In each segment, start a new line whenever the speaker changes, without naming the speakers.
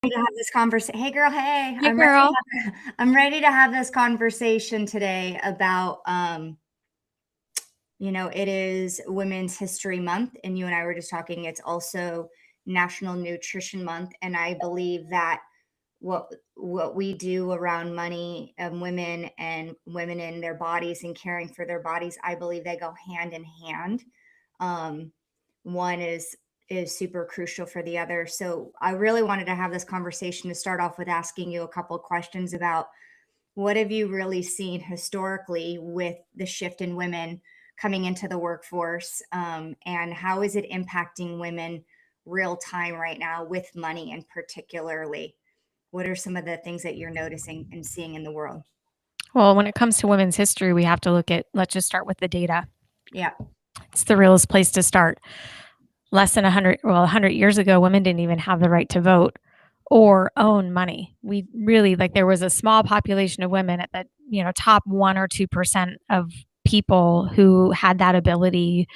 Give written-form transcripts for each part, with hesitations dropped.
To have this conversation. Hey girl, hey.
Hey girl.
I'm ready to have this conversation today about it is Women's History Month, and you and I were just talking, it's also National Nutrition Month, and I believe that what we do around money and women in their bodies and caring for their bodies, I believe they go hand in hand. um, One is super crucial for the other. So I really wanted to have this conversation to start off with asking you a couple of questions about what have you really seen historically with the shift in women coming into the workforce, and how is it impacting women real time right now with money, and particularly what are some of the things that you're noticing and seeing in the world?
Well, when it comes to women's history, we have to let's just start with the data.
Yeah.
It's the realest place to start. Less than 100 years ago, women didn't even have the right to vote or own money. We really, there was a small population of women at the, top 1 or 2% of people who had that ability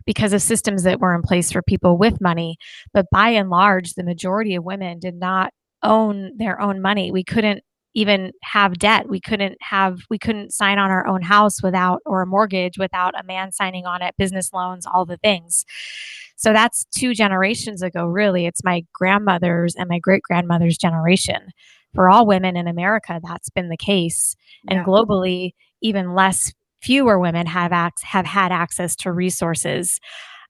because of systems that were in place for people with money. But by and large, the majority of women did not own their own money. We couldn't even have debt. We couldn't sign on our own house without, or a mortgage without a man signing on it, business loans, all the things. So that's 2 generations ago, really. It's my grandmother's and my great grandmother's generation. For all women in America, that's been the case. And
Yeah.
globally, even fewer women have had access to resources.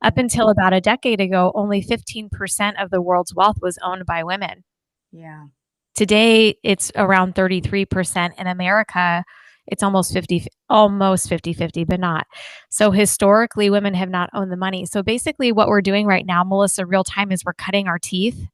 Up until about a decade ago, only 15% of the world's wealth was owned by women.
Yeah.
Today, it's around 33%. In America, it's almost 50-50, but not. So historically, women have not owned the money. So basically what we're doing right now, Melissa, real time, is we're cutting our teeth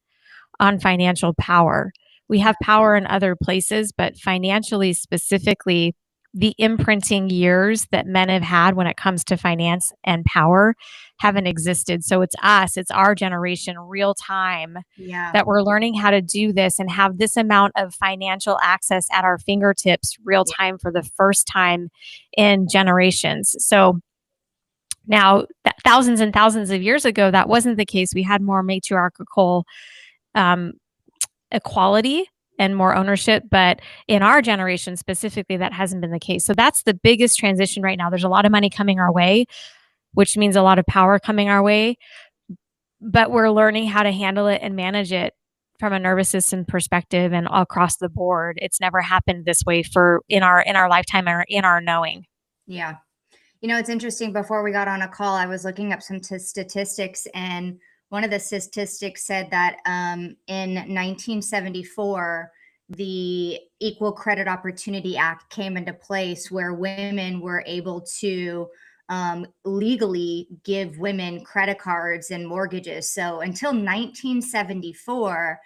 on financial power. We have power in other places, but financially, specifically, the imprinting years that men have had when it comes to finance and power haven't existed. So it's us, it's our generation, real time,
Yeah.
that we're learning how to do this and have this amount of financial access at our fingertips real
Yeah.
time for the first time in generations. So now, thousands and thousands of years ago, that wasn't the case. We had more matriarchal um, equality and more ownership. But in our generation specifically, that hasn't been the case. So that's the biggest transition right now. There's a lot of money coming our way, which means a lot of power coming our way. But we're learning how to handle it and manage it from a nervous system perspective and across the board. It's never happened this way for in our lifetime or in our knowing.
Yeah. It's interesting. Before we got on a call, I was looking up some statistics, and one of the statistics said that in 1974, the Equal Credit Opportunity Act came into place where women were able to legally give women credit cards and mortgages. So until 1974,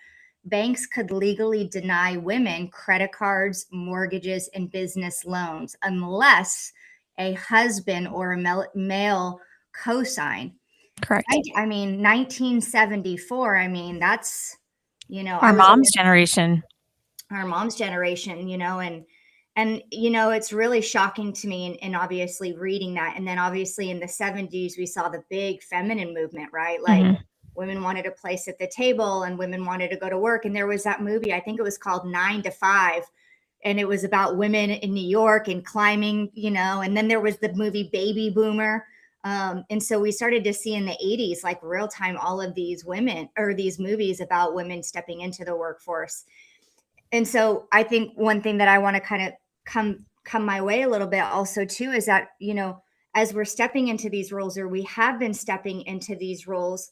banks could legally deny women credit cards, mortgages, and business loans unless a husband or a male cosign.
Correct.
I mean, 1974, I mean, that's,
Our
I was
mom's generation.
our mom's generation, and it's really shocking to me, and obviously reading that. And then obviously in the 70s, we saw the big feminine movement, right? Like
Mhm.
women wanted a place at the table and women wanted to go to work. And there was that movie, I think it was called 9 to 5, and it was about women in New York and climbing, and then there was the movie Baby Boomer. And so we started to see in the 80s, like real time, all of these women or these movies about women stepping into the workforce. And so I think one thing that I want to kind of come my way a little bit also too is that, as we're stepping into these roles, or we have been stepping into these roles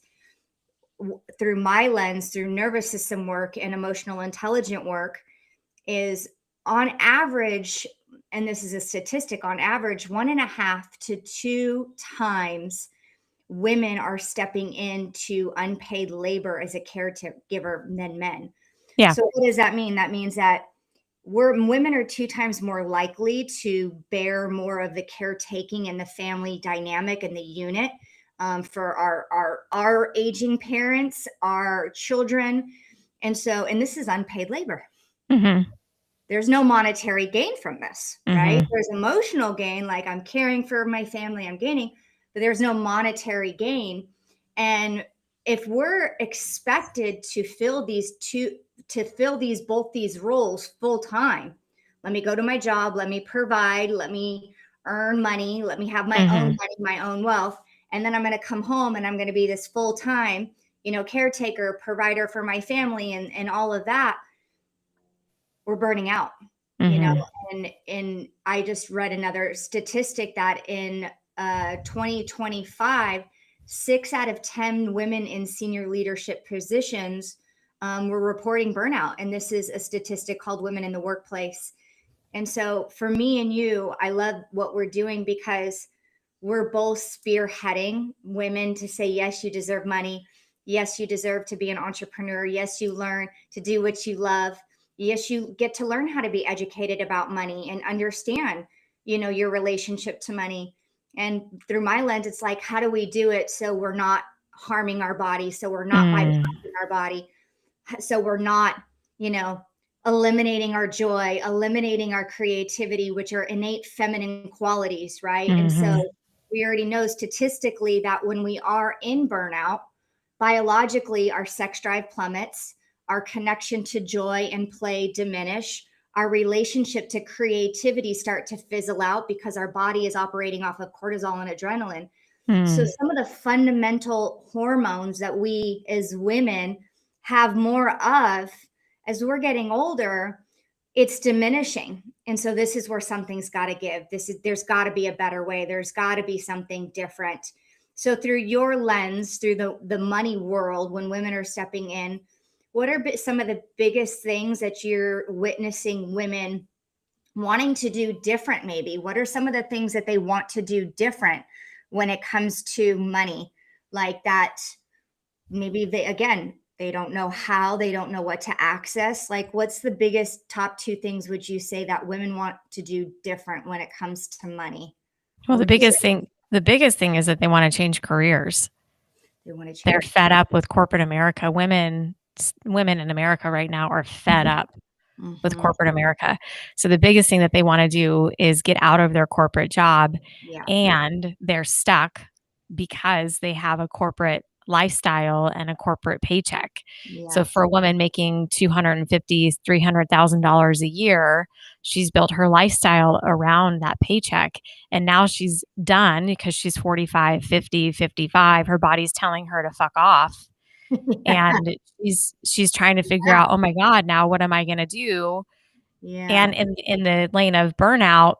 through my lens, through nervous system work and emotional intelligent work, is on average, and this is a statistic, on average, 1.5 to 2 times women are stepping into unpaid labor as a caregiver than men.
Yeah.
So what does that mean? That means that women are 2 times more likely to bear more of the caretaking and the family dynamic and the unit, for our aging parents, our children. And this is unpaid labor.
Mhm.
There's no monetary gain from this, right?
Mhm.
There's emotional gain, like I'm caring for my family, I'm gaining, but there's no monetary gain. And if we're expected to fill these to fill both these roles full time. Let me go to my job, let me provide, let me earn money, let me have my own money, my own wealth, and then I'm going to come home and I'm going to be this full time, caretaker, provider for my family, and all of that. We're burning out, and I just read another statistic that in 2025, 6 out of 10 women in senior leadership positions were reporting burnout. And this is a statistic called Women in the Workplace. And so for me and you, I love what we're doing because we're both spearheading women to say, yes, you deserve money. Yes, you deserve to be an entrepreneur. Yes, you learn to do what you love. Yes, you get to learn how to be educated about money and understand, your relationship to money. And through my lens, it's like, how do we do it so we're not harming our body, so we're not bypassing our body, so we're not, eliminating our joy, eliminating our creativity, which are innate feminine qualities, right? And so we already know statistically that when we are in burnout, biologically, our sex drive plummets, our connection to joy and play diminish, our relationship to creativity start to fizzle out because our body is operating off of cortisol and adrenaline. So some of the fundamental hormones that we as women have more of as we're getting older, it's diminishing. And so this is where something's got to give. There's got to be a better way. There's got to be something different. So through your lens, through the money world, when women are stepping in, what are some of the biggest things that you're witnessing women wanting to do different? Maybe what are some of the things that they want to do different when it comes to money, like that? Maybe they don't know how, they don't know what to access. Like, what's the biggest top 2 things would you say that women want to do different when it comes to money?
Well,
What would you say?
the biggest thing is that they want to change careers.
They want to
They're
change.
fed up with corporate America. Women in America right now are fed up with
Mm-hmm.
corporate America. So the biggest thing that they want to do is get out of their corporate job,
Yeah.
and they're stuck because they have a corporate lifestyle and a corporate paycheck. So
Yes.
for a woman making $250,000, $300,000 a year, she's built her lifestyle around that paycheck. And now she's done because she's 45, 50, 55. Her body's telling her to fuck off,
Yeah.
and she's trying to figure out, "Oh my god, now what am I gonna do?"
Yeah.
And in the lane of burnout,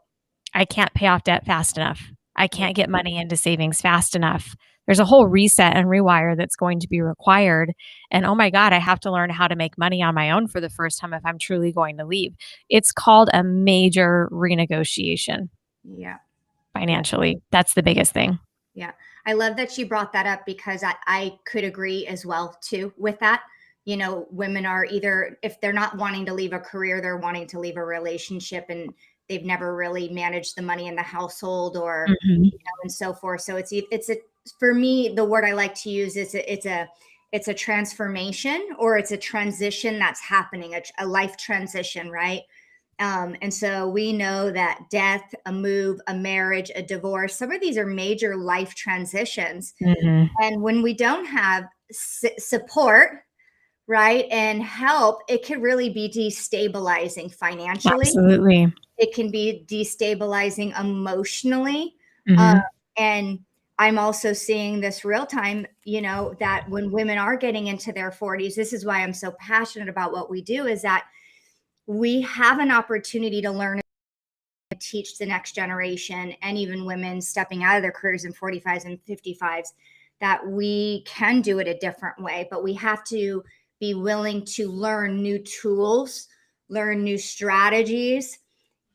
I can't pay off debt fast enough. I
Yeah.
can't get money into savings fast enough. There's a whole reset and rewire that's going to be required, and, oh my god, I have to learn how to make money on my own for the first time if I'm truly going to leave. It's called a major renegotiation
Yeah. Yeah.
financially. That's the biggest thing.
Yeah. I love that you brought that up because I could agree as well too with that. Women are either, if they're not wanting to leave a career, they're wanting to leave a relationship, and they've never really managed the money in the household, or
Mhm.
and so forth. So it's a for me, the word I like to use is it's a transformation, or it's a transition that's happening, a life transition, right? And so we know that death, a move, a marriage, a divorce, some of these are major life transitions.
Mhm.
And when we don't have support, right, and help, it can really be destabilizing financially.
Absolutely.
It can be destabilizing emotionally. Uh,
Mhm.
and I'm also seeing this real time, that when women are getting into their 40s, this is why I'm so passionate about what we do, is that we have an opportunity to learn, teach the next generation, and even women stepping out of their careers in 45s and 55s, that we can do it a different way. But we have to be willing to learn new tools, learn new strategies,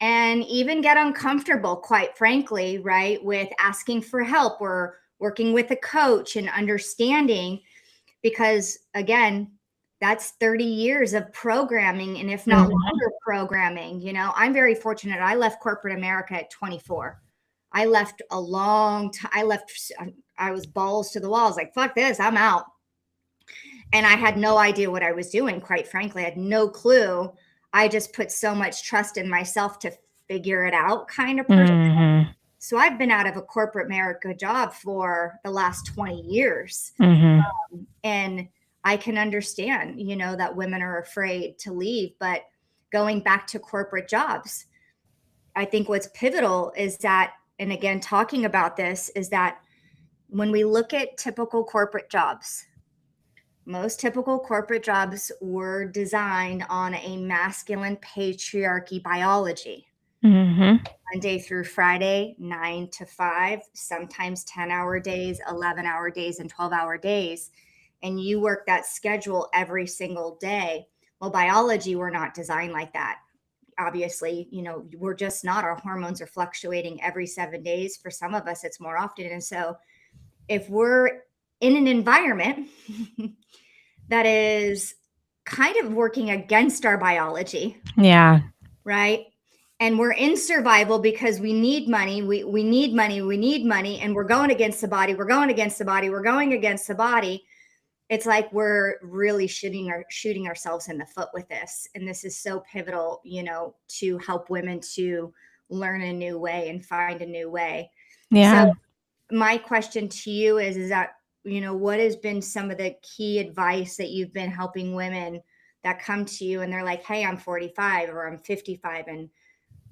and even get uncomfortable, quite frankly, right, with asking for help or working with a coach and understanding, because again, that's 30 years of programming, and if not
Mhm.
longer programming. I'm very fortunate. I left corporate America at 24. I left a long time. I was balls to the walls, like, fuck this, I'm out. And I had no idea what I was doing, quite frankly. I had no clue. I just put so much trust in myself to figure it out, kind of person.
Mhm.
So I've been out of a corporate America job for the last 20 years.
Mhm.
And I can understand, that women are afraid to leave. But going back to corporate jobs, I think what's pivotal is that, and again, talking about this, is that when we look at typical corporate jobs, most typical corporate jobs were designed on a masculine patriarchy biology.
Mm-hmm.
Monday through Friday, 9 to 5, sometimes 10-hour days, 11-hour days, and 12-hour days. And you work that schedule every single day. Well, biology, we're not designed like that. Obviously, we're just not. Our hormones are fluctuating every 7 days. For some of us, it's more often. And so, if we're in an environment that is kind of working against our biology,
Yeah.
right? And we're in survival because we need money. We need money. We need money. And we're going against the body. We're going against the body. We're going against the body. It's like we're really shooting ourselves in the foot with this. And this is so pivotal, to help women to learn a new way and find a new way.
Yeah.
So my question to you is that, what has been some of the key advice that you've been helping women that come to you and they're like, hey, I'm 45 or I'm 55 and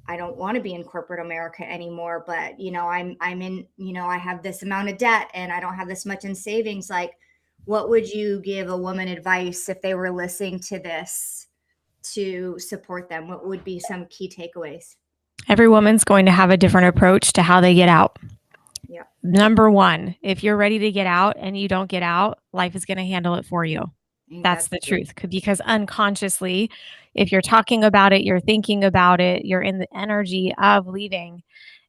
I don't want to be in corporate America anymore, but I'm in, I have this amount of debt and I don't have this much in savings. Like, what would you give a woman advice if they were listening to this to support them? What would be some key takeaways?
Every woman's going to have a different approach to how they get out.
Yeah.
Number one, if you're ready to get out and you don't get out, life is going to handle it for you. That's the truth. Because unconsciously, if you're talking about it, you're thinking about it, you're in the energy of leaving,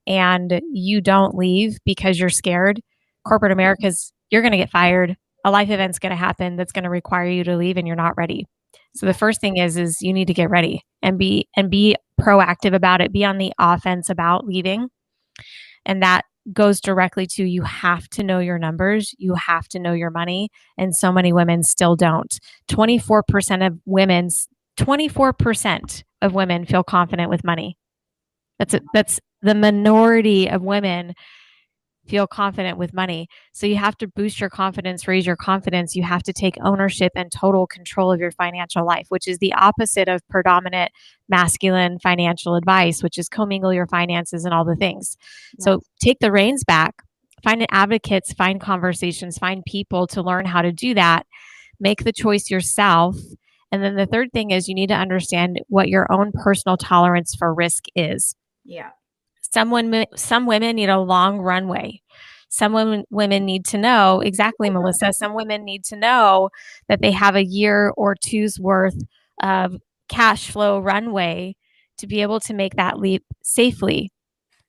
and you don't leave because you're scared, corporate America's, you're going to get fired. A life event's going to happen that's going to require you to leave and you're not ready. So the first thing is you need to get ready and be proactive about it. Be on the offense about leaving. And that goes directly to, you have to know your numbers, you have to know your money, and so many women still don't. 24% of women 24% of women feel confident with money. That's the minority of women feel confident with money. So you have to boost your confidence, raise your confidence. You have to take ownership and total control of your financial life, which is the opposite of predominant masculine financial advice, which is commingle your finances and all the things.
Yeah.
So take the reins back, find advocates, find conversations, find people to learn how to do that. Make the choice yourself. And then the third thing is you need to understand what your own personal tolerance for risk is.
Yeah.
Some women need a long runway. Some women need to know, exactly, Melissa. Some women need to know that they have a year or two's worth of cash flow runway to be able to make that leap safely.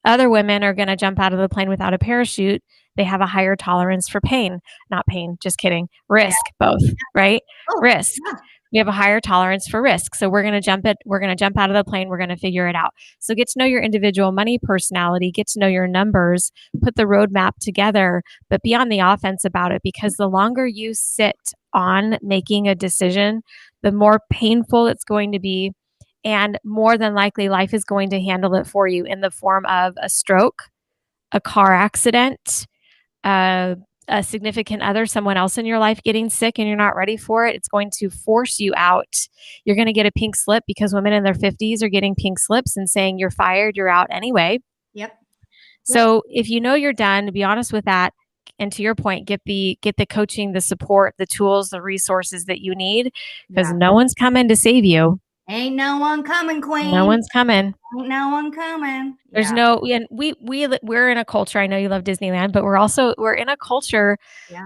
Other women are going to jump out of the plane without a parachute. They have a higher tolerance for pain, not pain, just kidding, risk, both, right?
Oh,
Risk.
yeah.
We have a higher tolerance for risk. So we're going to jump out of the plane. We're going to figure it out. So get to know your individual money personality, get to know your numbers, put the roadmap together, but be on the offense about it, because the longer you sit on making a decision, the more painful it's going to be. And more than likely, life is going to handle it for you in the form of a stroke, a car accident, a significant other, someone else in your life getting sick and you're not ready for it. It's going to force you out. You're going to get a pink slip, because women in their 50s are getting pink slips and saying you're fired, you're out anyway.
Yep.
So if you know you're done, be honest with that. And to your point, get the coaching, the support, the tools, the resources that you need, because no one's coming to save you.
Ain't no one coming, queen.
No one's coming.
Ain't no one coming.
There's no, and we're in a culture. I know you love Disneyland, but we're in a culture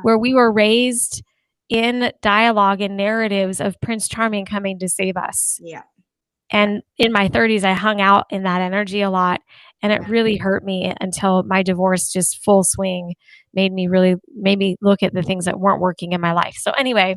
where we were raised in dialogue and narratives of Prince Charming coming to save us.
Yeah.
And in my 30s, I hung out in that energy a lot, and it really hurt me until my divorce, just full swing, made me look at the things that weren't working in my life. So anyway,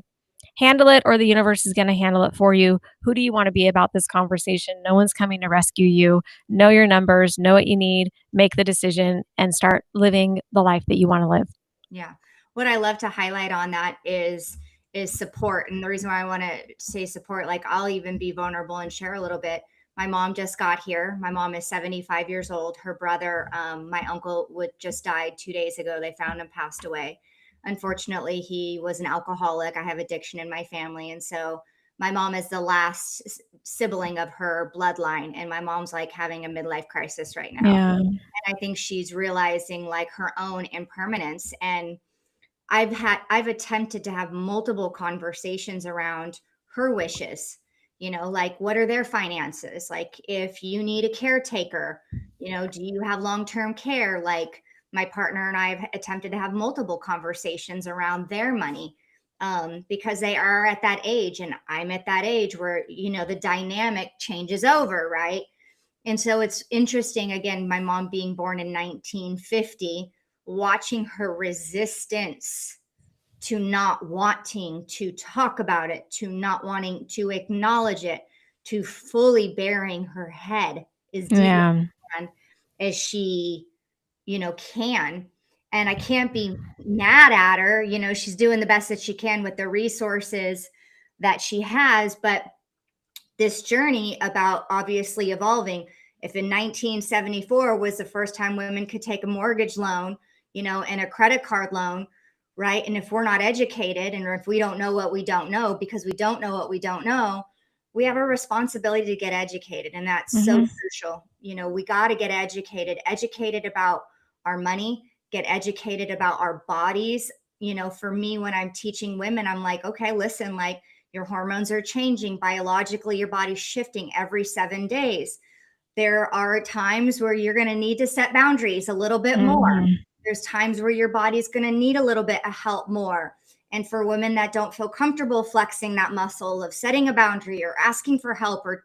handle it, or the universe is going to handle it for you. Who do you want to be about this conversation? No one's coming to rescue you. Know your numbers, know what you need, make the decision, and start living the life that you want to live.
Yeah. What I love to highlight on that is support. And the reason why I want to say support, like I'll even be vulnerable and share a little bit. My mom just got here. My mom is 75 years old. Her brother, my uncle, just died 2 days ago. They found him passed away. unfortunately, he was an alcoholic. I have addiction in my family. And so my mom is the last sibling of her bloodline. And my mom's like having a midlife crisis right now.
Yeah.
And I think she's realizing like her own impermanence. And I've attempted to have multiple conversations around her wishes. Like what are their finances? Like if you need a caretaker, do you have long-term care? Like my partner and I have attempted to have multiple conversations around their money, because they are at that age and I'm at that age where, the dynamic changes over, right? And so it's interesting, again, my mom being born in 1950, watching her resistance to not wanting to talk about it, to not wanting to acknowledge it, to fully burying her head as deeply
Yeah.
as she, can. And I can't be mad at her. She's doing the best that she can with the resources that she has. But this journey about obviously evolving, if in 1974 was the first time women could take a mortgage loan, and a credit card loan, right? And if we're not educated and if we don't know what we don't know, because we don't know what we don't know, we have a responsibility to get educated. And that's so
Hmm.
crucial. We got to get educated about our money, get educated about our bodies. For me, when I'm teaching women, I'm like, okay, listen, like, your hormones are changing biologically, your body's shifting every 7 days. There are times where you're going to need to set boundaries a little bit more.
Hmm.
There's times where your body's going to need a little bit of help more. And for women that don't feel comfortable flexing that muscle of setting a boundary or asking for help or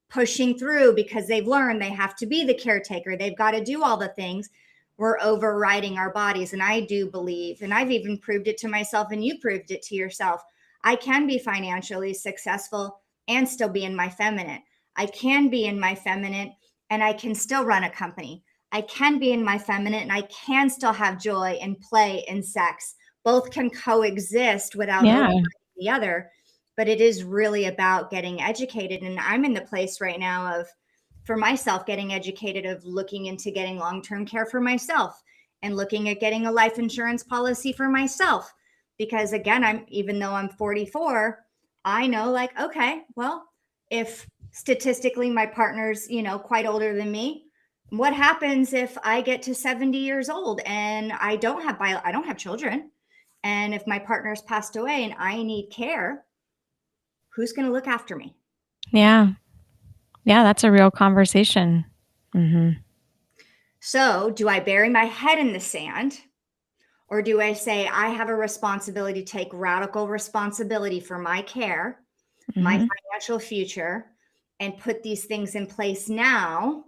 pushing through because they've learned they have to be the caretaker, they've got to do all the things, we're overriding our bodies. And I do believe, and I've even proved it to myself, and you proved it to yourself, I can be financially successful and still be in my feminine. I can be in my feminine and I can still run a company. I can be in my feminine and I can still have joy and play and sex. Both can coexist without
Yeah.
overriding the other. But it is really about getting educated. And I'm in the place right now of, for myself, getting educated, of looking into getting long-term care for myself and looking at getting a life insurance policy for myself. Because again, even though I'm 44, I know, like, okay, well, if statistically my partner's, quite older than me, what happens if I get to 70 years old and I don't have children? And if my partner's passed away and I need care, who's going to look after me?
Yeah. Yeah, that's a real conversation. Hmm.
So, do I bury my head in the sand, or do I say I have a responsibility to take radical responsibility for my care, my
Hmm.
financial future, and put these things in place now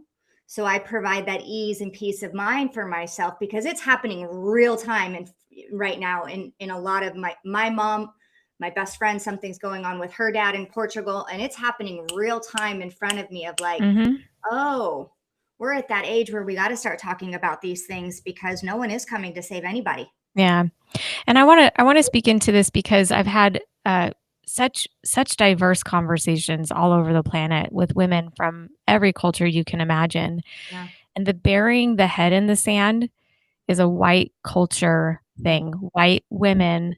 so I provide that ease and peace of mind for myself? Because it's happening real time and right now in a lot of my mom, my best friend, something's going on with her dad in Portugal, and it's happening real time in front of me of like,
Hmm.
oh, we're at that age where we got to start talking about these things because no one is coming to save anybody.
Yeah. And I want to speak into this because I've had such diverse conversations all over the planet with women from every culture you can imagine.
Yeah.
And the burying the head in the sand is a white culture
Mm.
thing. White women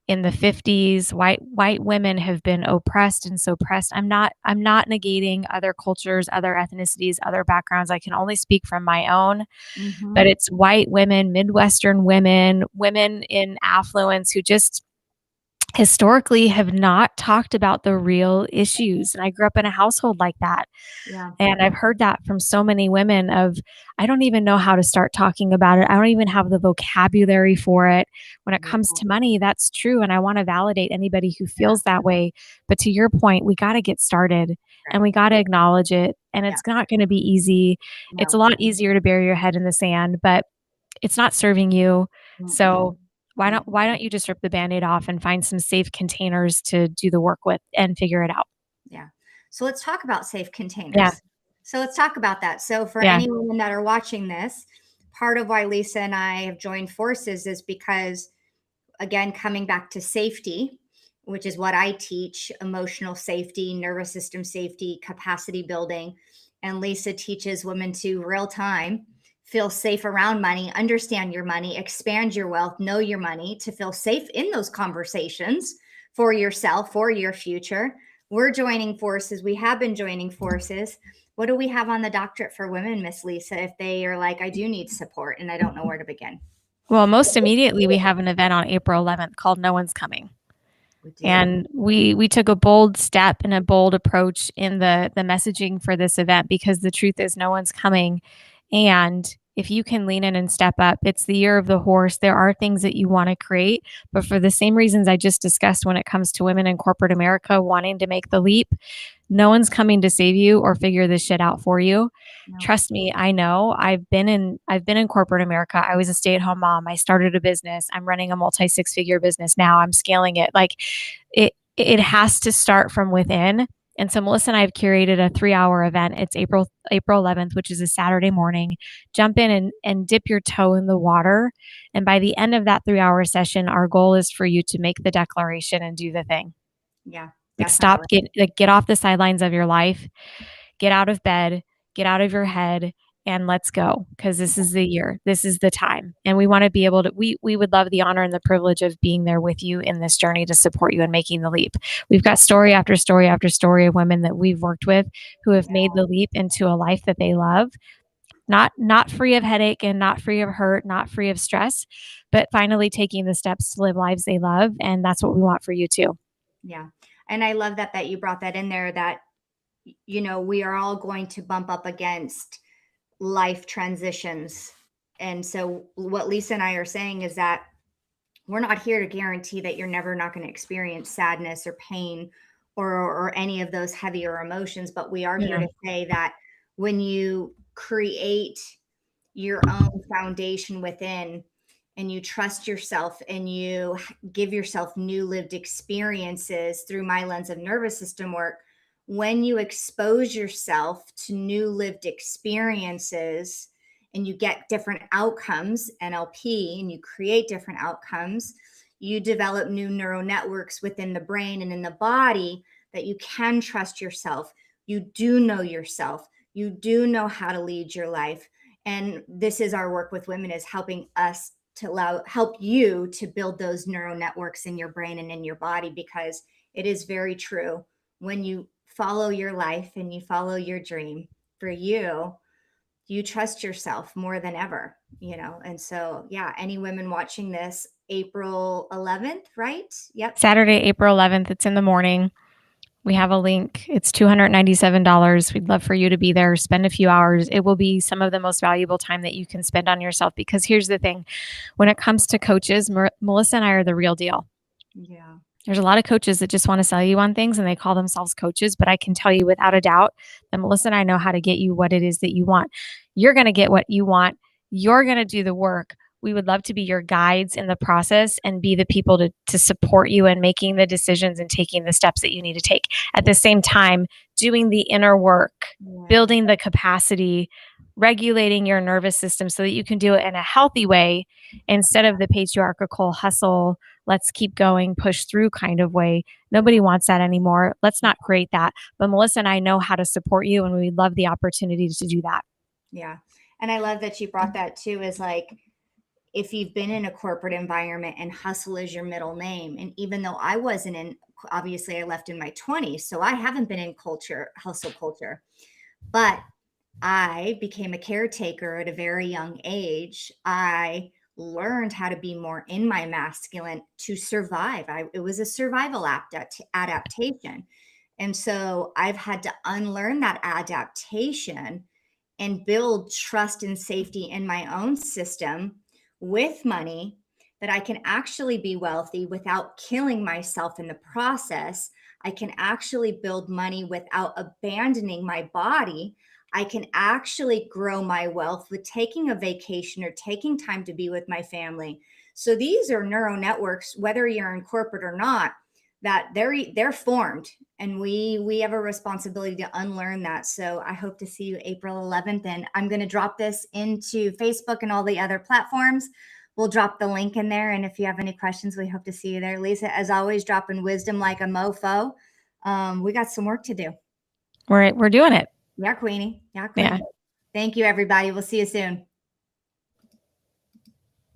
in the 50s, white women have been oppressed and suppressed. I'm not negating other cultures, other ethnicities, other backgrounds. I can only speak from my own, but
Mhm.
it's white women, Midwestern women, women in affluence who just historically have not talked about the real issues. And I grew up in a household like that.
Yeah.
And I've heard that from so many women of, I don't even know how to start talking about it. I don't even have the vocabulary for it. When it
Yeah.
comes to money, that's true. And I want to validate anybody who feels that way. But to your point, we got to get started and
Right.
we got to acknowledge it. And
Yeah.
it's not going to be easy. It's a
No.
lot easier to bury your head in the sand, but it's not serving you.
Mm-mm.
So why don't you just rip the Band-Aid off and find some safe containers to do the work with and figure it out?
Yeah. So let's talk about safe
Yeah.
containers. So let's talk about that. So for
Yeah.
any women that are watching this, part of why Lisa and I have joined forces is because, again, coming back to safety, which is what I teach: emotional safety, nervous system safety, capacity building. And Lisa teaches women to real time feel safe around money, understand your money, expand your wealth, know your money, to feel safe in those conversations for yourself, for your future. We're joining forces. We have been joining forces. What do we have on the doctorate for women, Miss Lisa, if they are like, I do need support and I don't know where to begin?
Well, most immediately, we have an event on April 11th called No One's Coming.
We do.
And we took a bold step and a bold approach in the messaging for this event, because the truth is no one's coming. And if you can lean in and step up, it's the year of the horse. There are things that you want to create, but for the same reasons I just discussed when it comes to women in corporate America wanting to make the leap, no one's coming to save you or figure this shit out for you.
No.
Trust me, I know. I've been in corporate America. I was a stay-at-home mom. I started a business. I'm running a multi six-figure business now. I'm scaling it. Like it has to start from within. And so Melissa and I have curated a 3-hour event. It's April 11th, which is a Saturday morning. Jump in and dip your toe in the water. And by the end of that 3-hour session, our goal is for you to make the declaration and do the thing.
Yeah,
Like
definitely.
get off the sidelines of your life, get out of bed, get out of your head, and let's go, because this is the year. This is the time. And we want to be able to we would love the honor and the privilege of being there with you in this journey to support you in making the leap. We've got story after story after story of women that we've worked with who have made the leap into a life that they love, not free of headache and not free of hurt, not free of stress, but finally taking the steps to live lives they love. And that's what we want for you too.
Yeah. And I love that you brought that in there, that we are all going to bump up against life transitions. And so what Lisa and I are saying is that we're not here to guarantee that you're never not going to experience sadness or pain or any of those heavier emotions, but we are here
Yeah.
to say that when you create your own foundation within, and you trust yourself and you give yourself new lived experiences through my lens of nervous system work, when you expose yourself to new lived experiences and you get different outcomes, NLP, and you create different outcomes, you develop new neural networks within the brain and in the body, that you can trust yourself. You do know yourself. You do know how to lead your life. And this is our work with women, is helping us to help you to build those neural networks in your brain and in your body, because it is very true. When you follow your life and you follow your dream, for you trust yourself more than ever, and so yeah, any women watching this, April 11th, right? Yep.
Saturday, April 11th, it's in the morning. We have a link. It's $297. We'd love for you to be there. Spend a few hours. It will be some of the most valuable time that you can spend on yourself, because here's the thing. When it comes to coaches, Melissa and I are the real deal.
Yeah.
There's a lot of coaches that just want to sell you on things and they call themselves coaches, but I can tell you without a doubt that Melissa and I know how to get you what it is that you want. You're going to get what you want. You're going to do the work. We would love to be your guides in the process and be the people to support you in making the decisions and taking the steps that you need to take. At the same time, doing the inner work, building the capacity, regulating your nervous system so that you can do it in a healthy way instead of the patriarchal hustle, let's keep going, push through kind of way. Nobody wants that anymore. Let's not create that. But Melissa and I know how to support you, and we love the opportunity to do that.
Yeah. And I love that you brought that too, is like, if you've been in a corporate environment and hustle is your middle name, and even though I wasn't in, obviously I left in my 20s, so I haven't been in hustle culture, but I became a caretaker at a very young age. I learned how to be more in my masculine to survive. It was a survival adaptation. And so I've had to unlearn that adaptation and build trust and safety in my own system with money, that I can actually be wealthy without killing myself in the process. I can actually build money without abandoning my body. I can actually grow my wealth with taking a vacation or taking time to be with my family. So these are neural networks, whether you're in corporate or not, that they're formed, and we have a responsibility to unlearn that. So I hope to see you April 11th, and I'm going to drop this into Facebook and all the other platforms. We'll drop the link in there, and if you have any questions, we hope to see you there. Lisa, as always, dropping wisdom like a mofo. We got some work to do.
We're doing it.
Yeah, Queenie. Yeah, Queenie.
Yeah.
Thank you, everybody. We'll see you soon.